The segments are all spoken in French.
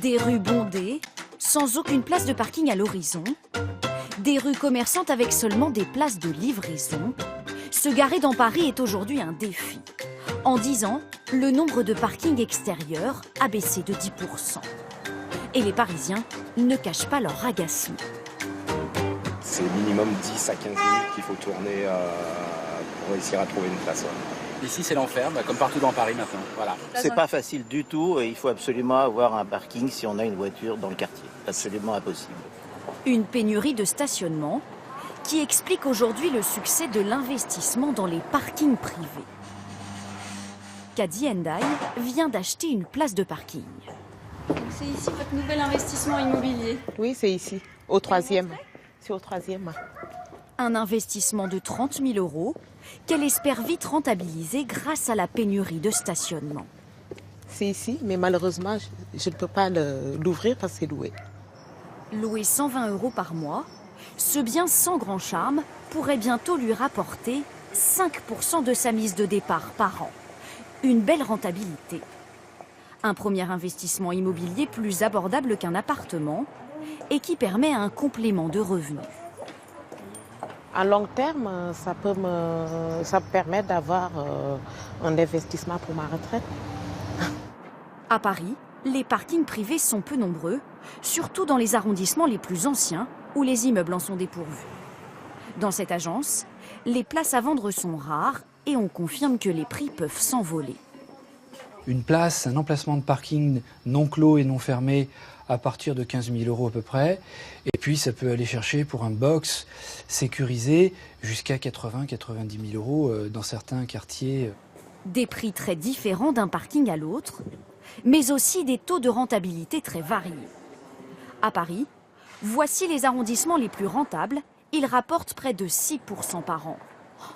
Des rues bondées, sans aucune place de parking à l'horizon. Des rues commerçantes avec seulement des places de livraison. Se garer dans Paris est aujourd'hui un défi. En 10 ans, le nombre de parkings extérieurs a baissé de 10%. Et les Parisiens ne cachent pas leur agacement. C'est minimum 10 à 15 minutes qu'il faut tourner pour réussir à trouver une place. Ici, c'est l'enfer, comme partout dans Paris maintenant. Voilà. C'est pas facile du tout et il faut absolument avoir un parking si on a une voiture dans le quartier. Absolument impossible. Une pénurie de stationnement qui explique aujourd'hui le succès de l'investissement dans les parkings privés. Kadi Ndai vient d'acheter une place de parking. C'est ici votre nouvel investissement immobilier? Oui, c'est ici, au 3e. C'est au 3e. Un investissement de 30 000 € qu'elle espère vite rentabiliser grâce à la pénurie de stationnement. C'est ici, mais malheureusement, je ne peux pas l'ouvrir parce que c'est loué. Loué 120 € par mois, ce bien sans grand charme pourrait bientôt lui rapporter 5% de sa mise de départ par an. Une belle rentabilité. Un premier investissement immobilier plus abordable qu'un appartement et qui permet un complément de revenus. À long terme, ça me permet d'avoir un investissement pour ma retraite. À Paris, les parkings privés sont peu nombreux, surtout dans les arrondissements les plus anciens où les immeubles en sont dépourvus. Dans cette agence, les places à vendre sont rares et on confirme que les prix peuvent s'envoler. Une place, un emplacement de parking non clos et non fermé à partir de 15 000 € à peu près. Et puis ça peut aller chercher pour un box sécurisé jusqu'à 80-90 000 € dans certains quartiers. Des prix très différents d'un parking à l'autre, mais aussi des taux de rentabilité très variés. À Paris, voici les arrondissements les plus rentables. Ils rapportent près de 6% par an.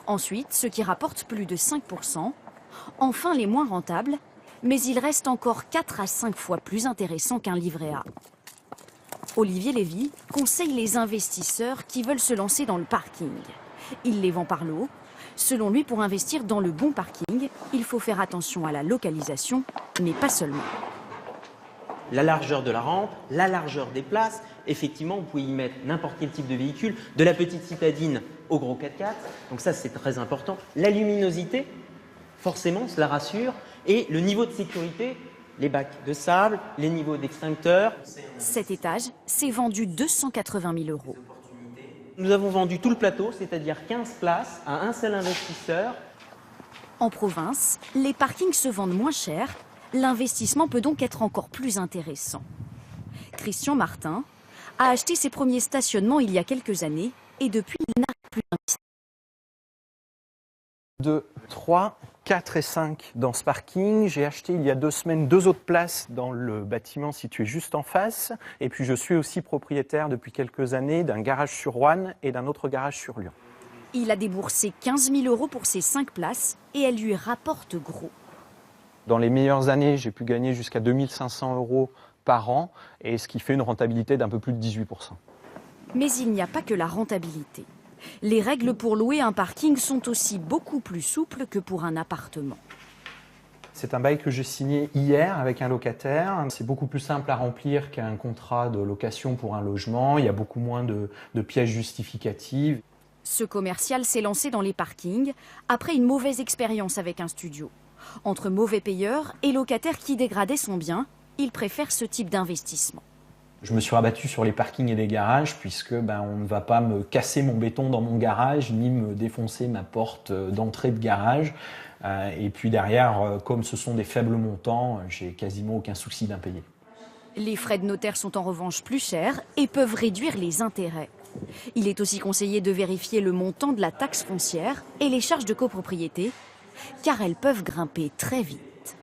Ensuite, ceux qui rapportent plus de 5%. Enfin, les moins rentables, mais ils restent encore 4 à 5 fois plus intéressants qu'un livret A. Olivier Lévy conseille les investisseurs qui veulent se lancer dans le parking. Il les vend par lot. Selon lui, pour investir dans le bon parking, il faut faire attention à la localisation, mais pas seulement. La largeur de la rampe, la largeur des places. Effectivement, vous pouvez y mettre n'importe quel type de véhicule, de la petite citadine au gros 4x4. Donc ça, c'est très important. La luminosité, forcément, cela rassure. Et le niveau de sécurité, les bacs de sable, les niveaux d'extincteurs. Cet étage s'est vendu 280 000 €. Nous avons vendu tout le plateau, c'est-à-dire 15 places à un seul investisseur. En province, les parkings se vendent moins cher. L'investissement peut donc être encore plus intéressant. Christian Martin a acheté ses premiers stationnements il y a quelques années et depuis, il n'arrête plus d'investir. 2, 3, 4 et 5 dans ce parking. J'ai acheté il y a 2 semaines 2 autres places dans le bâtiment situé juste en face. Et puis je suis aussi propriétaire depuis quelques années d'un garage sur Roanne et d'un autre garage sur Lyon. Il a déboursé 15 000 € pour ses 5 places et elles lui rapportent gros. Dans les meilleures années, j'ai pu gagner jusqu'à 2 500 € par an, et ce qui fait une rentabilité d'un peu plus de 18%. Mais il n'y a pas que la rentabilité. Les règles pour louer un parking sont aussi beaucoup plus souples que pour un appartement. C'est un bail que j'ai signé hier avec un locataire. C'est beaucoup plus simple à remplir qu'un contrat de location pour un logement. Il y a beaucoup moins de pièces justificatives. Ce commercial s'est lancé dans les parkings après une mauvaise expérience avec un studio. Entre mauvais payeurs et locataires qui dégradaient son bien, il préfère ce type d'investissement. Je me suis rabattu sur les parkings et les garages puisque on ne va pas me casser mon béton dans mon garage ni me défoncer ma porte d'entrée de garage. Et puis derrière, comme ce sont des faibles montants, j'ai quasiment aucun souci d'impayé. Les frais de notaire sont en revanche plus chers et peuvent réduire les intérêts. Il est aussi conseillé de vérifier le montant de la taxe foncière et les charges de copropriété, car elles peuvent grimper très vite.